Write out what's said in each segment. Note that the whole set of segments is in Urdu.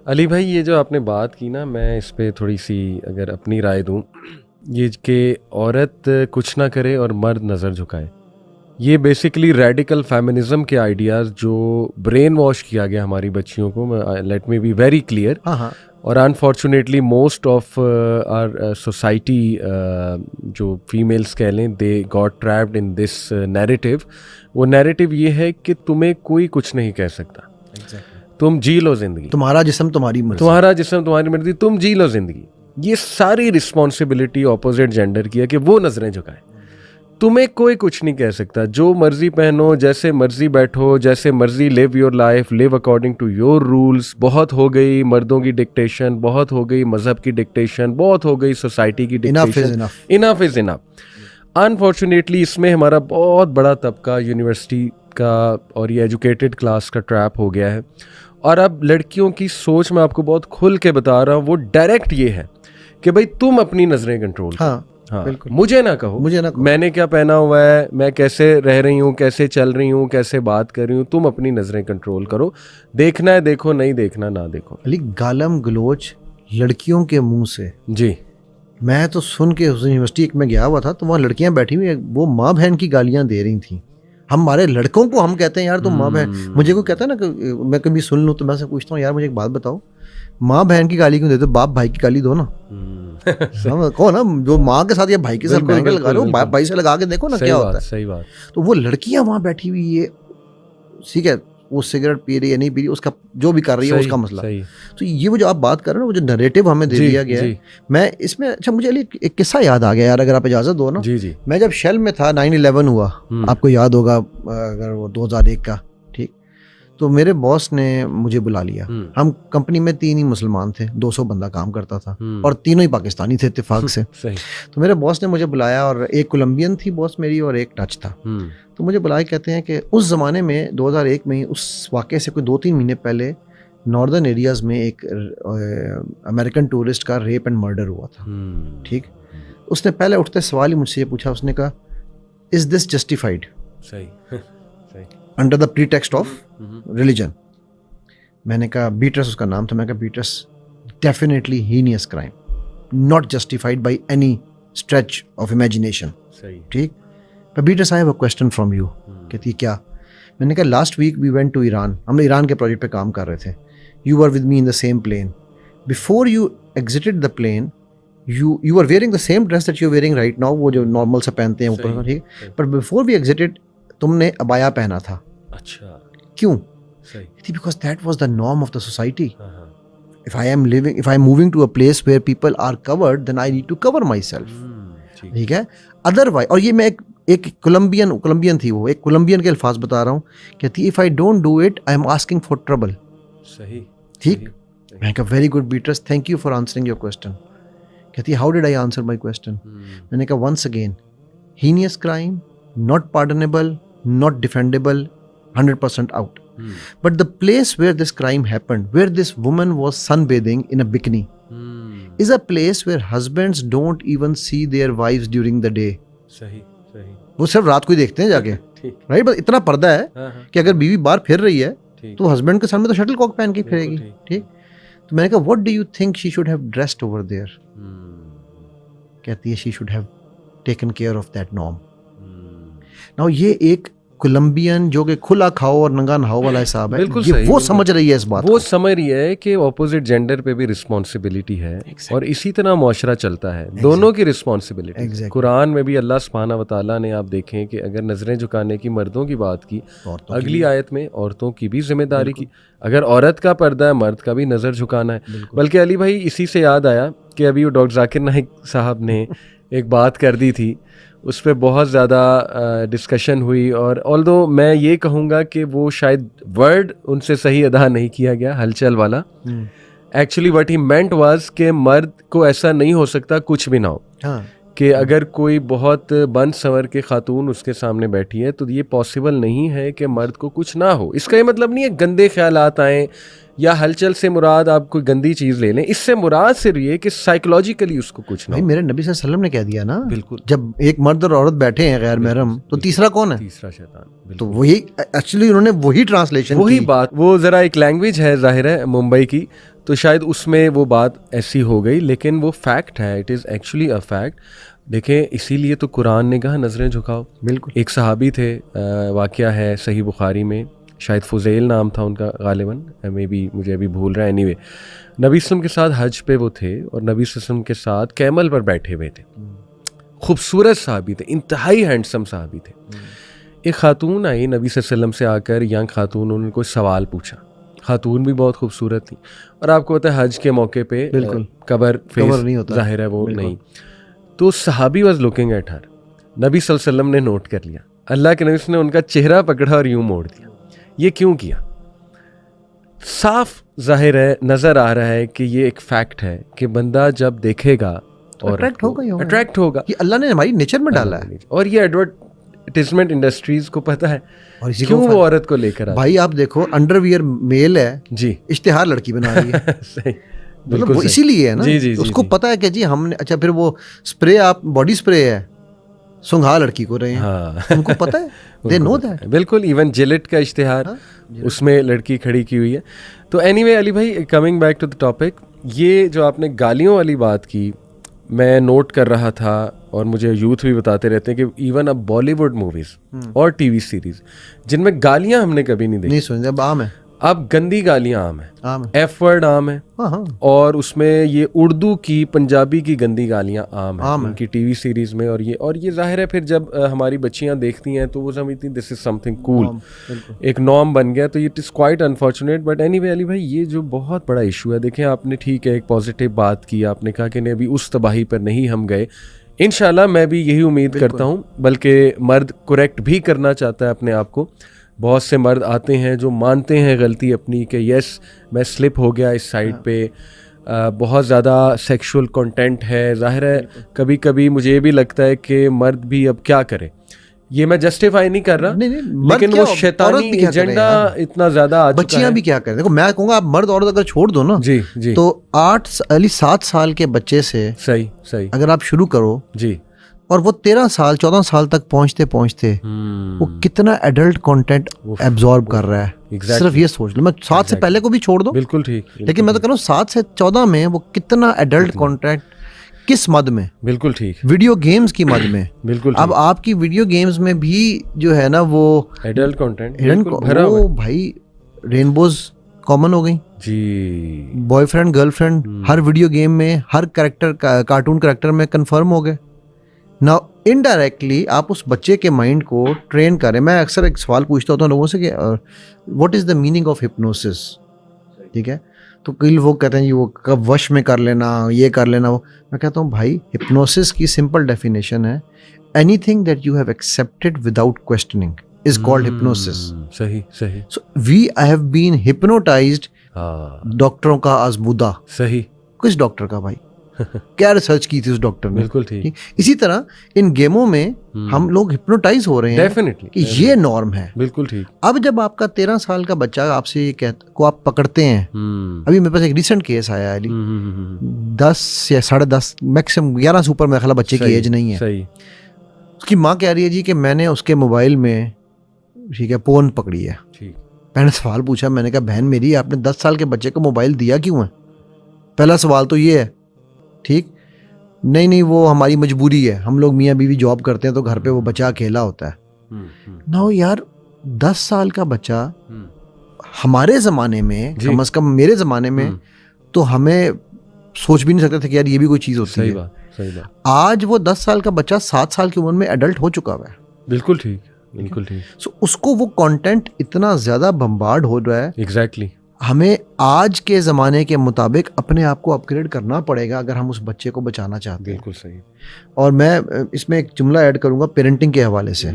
علی بھائی یہ جو آپ نے بات کی نا، میں اس پہ تھوڑی سی اگر اپنی رائے دوں، یہ کہ عورت کچھ نہ کرے اور مرد نظر جھکائے، یہ بیسیکلی ریڈیکل فیمنزم کے آئیڈیاز جو برین واش کیا گیا ہماری بچیوں کو. Let me be very clear. اور unfortunately most of our society جو فیمیلس کہہ لیں، they got trapped in this narrative. وہ نیریٹیو یہ ہے کہ تمہیں کوئی کچھ نہیں کہہ سکتا، تم جی لو زندگی، تمہارا جسم تمہاری مرضی، تمہارا جسم تمہاری مرضی، تم جی لو زندگی. یہ ساری رسپانسبلٹی اپوزٹ جینڈر کی ہے کہ وہ نظریں جھکائے. تمہیں کوئی کچھ نہیں کہہ سکتا، جو مرضی پہنو، جیسے مرضی بیٹھو، جیسے مرضی live your life, live according to your rules. بہت ہو گئی مردوں کی ڈکٹیشن، بہت ہو گئی مذہب کی ڈکٹیشن، بہت ہو گئی سوسائٹی کی ڈکٹیشن. انف از انف. انفارچونیٹلی اس میں ہمارا بہت بڑا طبقہ یونیورسٹی کا اور یہ ایجوکیٹڈ کلاس کا ٹریپ ہو گیا ہے. اور اب لڑکیوں کی سوچ میں آپ کو بہت کھل کے بتا رہا ہوں، وہ ڈائریکٹ یہ ہے کہ بھائی تم اپنی نظریں کنٹرول کرو. ہاں، مجھے نہ کہو میں نے کیا پہنا ہوا ہے، میں کیسے رہ رہی ہوں، کیسے چل رہی ہوں، کیسے بات کر رہی ہوں. تم اپنی نظریں کنٹرول کرو. دیکھنا ہے دیکھو، نہیں دیکھنا نہ دیکھو. علی گالم گلوچ لڑکیوں کے منہ سے، جی میں تو سن کے یونیورسٹی ایک میں گیا ہوا تھا تو وہاں لڑکیاں بیٹھی ہوئی، وہ ماں بہن کی گالیاں دے رہی تھیں. ہمارے لڑکوں کو ہم کہتے ہیں یار تم ماں بہن. مجھے کوئی کہتا ہے نا کہ میں کبھی سن لوں تو میں سے پوچھتا ہوں یار مجھے ایک بات بتاؤ، ماں بہن کی گالی کیوں دیتے ہو؟ باپ بھائی کی گالی دو نا. کہو نا جو ماں کے ساتھ یا بھائی کے ساتھ بہن کے لگا رہے ہو، بھائی سے لگا کے دیکھو نا کیا ہوتا ہے. صحیح بات. تو وہ لڑکیاں وہاں بیٹھی ہوئی، یہ ٹھیک ہے وہ سگریٹ پی رہی ہے نہیں پی رہی، اس کا جو بھی کر رہی ہے اس کا مسئلہ. تو یہ وہ جو آپ بات کر رہے ہیں، وہ جو نریٹو ہمیں دے دیا گیا ہے، میں اس میں اچھا مجھے ایک قصہ یاد آ گیا یار، اگر آپ اجازت دو نا. میں جب شیل میں تھا 9/11 ہوا، آپ کو یاد ہوگا اگر وہ 2001 کا، ٹھیک. تو میرے باس نے مجھے بلا لیا. ہم کمپنی میں 3 ہی مسلمان تھے، 200 بندہ کام کرتا تھا اور تینوں ہی پاکستانی تھے اتفاق سے. تو میرے باس نے مجھے بلایا، اور ایک کولمبین تھی باس میری اور ایک ڈچ تھا. تو مجھے بلائے کہتے ہیں کہ اس زمانے میں 2001 میں اس واقعے سے کوئی 2-3 مہینے پہلے ناردرن ایریاز میں ایک امریکن ٹورسٹ کا ریپ اینڈ مرڈر ہوا تھا. ٹھیک. اس نے پہلے اٹھتے سوال ہی مجھ سے یہ پوچھا، اس نے کہا is this justified under the pretext of religion. میں نے کہا بیٹرس اس کا نام تھا. میں نے کہا Beatrice definitely heinous crime, not justified by any stretch of imagination. ٹھیک. Beatrice I have a question from you. کہتی کیا؟ میں نے کہا last week we went to Iran, ہم ایران کے پروجیکٹ پہ کام کر رہے تھے. You are with me in the same plane. Before you exited the plane you are wearing the same dress that you're wearing right now، وہ جو نارمل سے پہنتے ہیں اوپر. ٹھیک. پر before we exited تم نے عبایا پہنا تھا. اچھا کیوں؟ because that was the norm of the society. if I am moving to a place where people are covered, then I need to cover myself. ٹھیک ہے. otherwise، اور یہ میں ایک کولمبین تھی، وہ ایک کولمبین کے الفاظ بتا رہا ہوں، کہتی if I don't do it I am asking for trouble. صحیح. ٹھیک. میں کہا very good Beatrice, thank you for answering your question. کہتی how did I answer my question? میں نے کہا once again heinous crime, not pardonable, not defendable, 100% out. But the place where this crime happened, where this woman was sunbathing in a bikini, is a place where husbands don't even see their wives during the day. وہ صرف رات کو ہی دیکھتے ہیں جا کے، رائٹ. بس اتنا پردہ ہے کہ اگر بیوی باہر پھر رہی ہے تو ہسبینڈ کے سامنے تو شٹل کاک پہن کے پھرے گی. ٹھیک. تو میں نے کہا what do you think she should have dressed over there? کہتی ہے she should have taken care of that norm. Now یہ ایک کولمبین جو کہ کھلا کھاؤ اور ننگا نہاؤ والا حساب ہے، یہ وہ سمجھ رہی ہے اس بات، وہ سمجھ رہی ہے کہ اپوزٹ جینڈر پہ بھی رسپانسبلٹی ہے، اور اسی طرح معاشرہ چلتا ہے، دونوں کی رسپانسبلٹی. قرآن میں بھی اللہ سبحانہ و تعالیٰ نے، آپ دیکھیں کہ اگر نظریں جھکانے کی مردوں کی بات کی، اگلی آیت میں عورتوں کی بھی ذمہ داری کی. اگر عورت کا پردہ ہے، مرد کا بھی نظر جھکانا ہے. بلکہ علی بھائی اسی سے یاد آیا کہ ابھی وہ ڈاکٹر ذاکر نائک صاحب نے ایک بات کر دی تھی، اس پہ بہت زیادہ ڈسکشن ہوئی، اور آلدو میں یہ کہوں گا کہ وہ شاید ورڈ ان سے صحیح ادا نہیں کیا گیا، ہلچل والا. Actually what he meant was کہ مرد کو ایسا نہیں ہو سکتا کچھ بھی نہ ہو، کہ اگر کوئی بہت بن سنور کے خاتون اس کے سامنے بیٹھی ہے تو یہ پاسبل نہیں ہے کہ مرد کو کچھ نہ ہو. اس کا یہ مطلب نہیں ہے گندے خیالات آئیں یا ہلچل سے مراد آپ کوئی گندی چیز لے لیں، اس سے مراد صرف یہ کہ سائیکولوجیکلی اس کو کچھ نہ ہو. میرے نبی صلی اللہ علیہ وسلم نے کہہ دیا نا، بالکل، جب ایک مرد اور عورت بیٹھے ہیں غیر محرم تو تیسرا کون ہے؟ تیسرا شیطان. تو وہی ایکچولی انہوں نے وہی ٹرانسلیشن، وہی بات، وہ ذرا ایک لینگویج ہے ظاہر ہے ممبئی کی، تو شاید اس میں وہ بات ایسی ہو گئی, لیکن وہ فیکٹ ہے, it is actually a fact. دیکھیں اسی لیے تو قرآن نے کہا نظریں جھکاؤ. بالکل. ایک صحابی تھے, واقعہ ہے صحیح بخاری میں, شاید فضیل نام تھا ان کا غالباً, مے بی مجھے ابھی بھول رہا ہے. اینی وے نبی وسلم کے ساتھ حج پہ وہ تھے اور نبی وسلم کے ساتھ کیمل پر بیٹھے ہوئے تھے. خوبصورت صحابی تھے, انتہائی ہینڈسم صحابی تھے. ایک خاتون آئی نبی صلی اللہ علیہ وسلم سے آ کر, ینگ خاتون, انہوں نے کوئی سوال پوچھا. خاتون بھی بہت خوبصورت تھی, اور آپ کو پتہ ہے حج کے موقع پہ بالکل قبر نہیں ہوتا, ظاہر ہے وہ نہیں. تو صحابی واز لوکنگ ایٹ ہر. نبی صلی اللہ علیہ وسلم نے نوٹ کر لیا, اللہ کے نبی نے ان کا چہرہ پکڑا اور یوں موڑ دیا. یہ کیوں کیا؟ صاف ظاہر ہے, نظر آ رہا ہے کہ یہ ایک فیکٹ ہے کہ بندہ جب دیکھے گا اور اٹریکٹ ہوگا. یہ اللہ نے ہماری نیچر میں ڈالا ہے. اور یہ ایڈورٹائزمنٹ انڈسٹریز کو پتہ ہے کیوں وہ عورت کو لے کر. بھائی آپ دیکھو انڈر ویئر میل ہے جی, اشتہار لڑکی بنا رہی ہے. صحیح, مطلب وہ اسی لیے ہے نا, اس کو پتا ہے کہ جی ہم نے, اچھا پھر وہ اسپرے, آپ باڈی اسپرے ہے, سنگھا لڑکی کو رہے ہیں, ان کو پتا ہے, دے نو دیٹ. بالکل, ایون جیلٹ کا اشتہار اس میں لڑکی کھڑی کی ہوئی ہے. تو اینی وے علی بھائی, coming back to the topic, یہ جو آپ نے گالیوں والی بات کی, میں نوٹ کر رہا تھا اور مجھے یوتھ بھی بتاتے رہتے ہیں کہ ایون اب بالی ووڈ موویز اور ٹی وی سیریز جن میں گالیاں ہم نے کبھی نہیں دیکھی, نہیں سنتے, اب عام ہے, اب گندی گالیاں عام ہیں, ایف ورڈ عام ہے, اور اس میں یہ اردو کی پنجابی کی گندی گالیاں عام ہیں ان کی ٹی وی سیریز میں. اور یہ ظاہر ہے پھر جب ہماری بچیاں دیکھتی ہیں تو وہ سمجھتی ہیں دس از سم تھنگ کول, ایک نارم بن گیا. تو it is quite unfortunate. But anyway Ali بھائی, یہ جو بہت بڑا ایشو ہے, دیکھیں آپ نے ٹھیک ہے ایک پازیٹیو بات کی, آپ نے کہا کہ نہیں ابھی اس تباہی پر نہیں ہم گئے. انشاءاللہ میں بھی یہی امید کرتا ہوں, بلکہ مرد کریکٹ بھی کرنا چاہتا ہے اپنے آپ کو. بہت سے مرد آتے ہیں جو مانتے ہیں غلطی اپنی کہ یس میں سلپ ہو گیا اس سائٹ پہ, بہت زیادہ سیکشول کنٹینٹ ہے. ظاہر ہے کبھی کبھی مجھے یہ بھی لگتا ہے کہ مرد بھی اب کیا کرے, یہ میں جسٹیفائی نہیں کر رہا, لیکن وہ شیطانی ایجنڈا اتنا زیادہ آ چکا ہے. بچیاں بھی کیا کریں, دیکھو میں کہوں گا آپ مرد عورت اگر چھوڑ دو نا, جی جی, تو 7 سال کے بچے سے صحیح اگر آپ شروع کرو جی, اور وہ 13 سال 14 سال تک پہنچتے وہ کتنا ایڈلٹ کنٹینٹ ایبزارب کر رہا ہے, صرف یہ سوچ لو. میں 7 سے پہلے کو بھی چھوڑ دو, بالکل ٹھیک, لیکن میں تو کہہ رہا ہوں 7 سے 14 میں وہ کتنا ایڈلٹ کنٹینٹ, کس مد میں, بالکل ٹھیک, ویڈیو گیمز کی مد میں, بالکل. اب آپ کی ویڈیو گیمز میں بھی جو ہے نا وہ ایڈلٹ کنٹینٹ, وہ بھائی رینبوز کامن ہو گئی جی, بوائے فرینڈ گرل فرینڈ ہر ویڈیو گیم میں, ہر کریکٹر کارٹون کریکٹر میں کنفرم ہو گئے. نا انڈائریکٹلی آپ اس بچے کے مائنڈ کو ٹرین کریں. میں اکثر ایک سوال پوچھتا ہوتا ہوں لوگوں سے کہ what is the meaning of hypnosis, ٹھیک ہے, تو کئی لوگ کہتے ہیں جی وہ کب وش میں کر لینا, یہ کر لینا, وہ میں کہتا ہوں بھائی ہپنوسس کی سمپل ڈیفینیشن ہے, anything that you have accepted without questioning is called hypnosis. صحیح, so we I have been ہپنوٹائزڈ. ڈاکٹروں کا آزمودہ, صحیح, کس ڈاکٹر کا بھائی, کیا ریسرچ کی تھی اس ڈاکٹر نے, بالکل ٹھیک. اسی طرح ان گیموں میں ہم لوگ ہپنوٹائز ہو رہے ہیں کہ یہ نارم ہے, بالکل ٹھیک. اب جب آپ کا 13 سال کا بچہ آپ سے یہ کو آپ پکڑتے ہیں, ابھی میرے پاس ایک ریسنٹ کیس آیا ہے, 10 یا 10.5 میکسیمم 11 سے اوپر میرا خیال بچے کی ایج نہیں ہے, اس کی ماں کہہ رہی ہے جی کہ میں نے اس کے موبائل میں, ٹھیک ہے, پورن پکڑی ہے. میں نے سوال پوچھا, میں نے کہا بہن میری آپ نے 10 سال کے بچے کو موبائل دیا کیوں ہے, پہلا سوال تو یہ ہے, ٹھیک. نہیں وہ ہماری مجبوری ہے, ہم لوگ میاں بیوی جاب کرتے ہیں تو گھر پہ وہ بچہ اکیلا ہوتا ہے. نو یار 10 سال کا بچہ ہمارے زمانے میں, کم از کم میرے زمانے میں تو ہمیں سوچ بھی نہیں سکتے تھے کہ یار یہ بھی کوئی چیز ہوتی ہے. آج وہ 10 سال کا بچہ 7 سال کی عمر میں ایڈلٹ ہو چکا ہوا ہے. بالکل ٹھیک, بالکل ٹھیک. سو اس کو وہ کانٹینٹ اتنا زیادہ بمبارڈ ہو رہا ہے. ایگزیکٹلی. ہمیں آج کے زمانے کے مطابق اپنے آپ کو اپ گریڈ کرنا پڑے گا اگر ہم اس بچے کو بچانا چاہتے ہیں. بالکل صحیح. اور میں اس میں ایک جملہ ایڈ کروں گا پیرنٹنگ کے حوالے سے.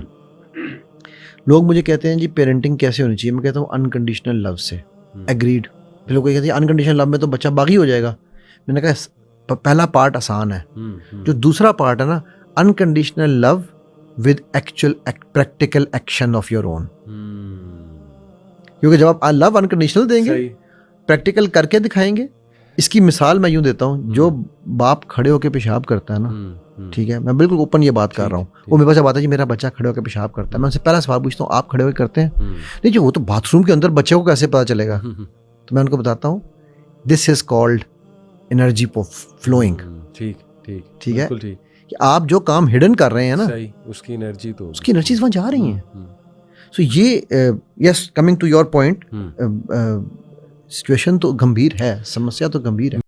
لوگ مجھے کہتے ہیں جی پیرنٹنگ کیسے ہونی چاہیے, میں کہتا ہوں انکنڈیشنل لو سے. ایگریڈ. پھر لوگ کہتے ہیں انکنڈیشنل لو میں تو بچہ باغی ہو جائے گا. میں نے کہا پہلا پارٹ آسان ہے, جو دوسرا پارٹ ہے نا, unconditional love with actual practical action of your own. کیونکہ جب آپ لو انکنڈیشنل دیں گے, پریکٹیکل کر کے دکھائیں گے. اس کی مثال میں یوں دیتا ہوں, جو باپ کھڑے ہو کے پیشاب کرتا ہے نا, ٹھیک ہے, میں بالکل اوپن یہ بات کر رہا ہوں, وہ میرے پاس جب آتا ہے جی میرا بچہ کھڑے ہو کے پیشاب کرتا ہے, میں ان سے پہلا سوال پوچھتا ہوں آپ کھڑے ہو کے کرتے ہیں؟ نہیں جی وہ تو باتھ روم کے اندر بچے کو کیسے پتا چلے گا. تو میں ان کو بتاتا ہوں دس از کالڈ انرجی فلوئنگ. ٹھیک ٹھیک ٹھیک ہے بالکل ٹھیک. کہ آپ جو کام ہڈن کر رہے ہیں نا, صحیح, اس کی انرجی تو اس کی انرجیز وہاں جا رہی ہیں. سو یہ yes coming to your point, situation تو گمبھیر ہے, سمسیا تو گمبھیر ہے.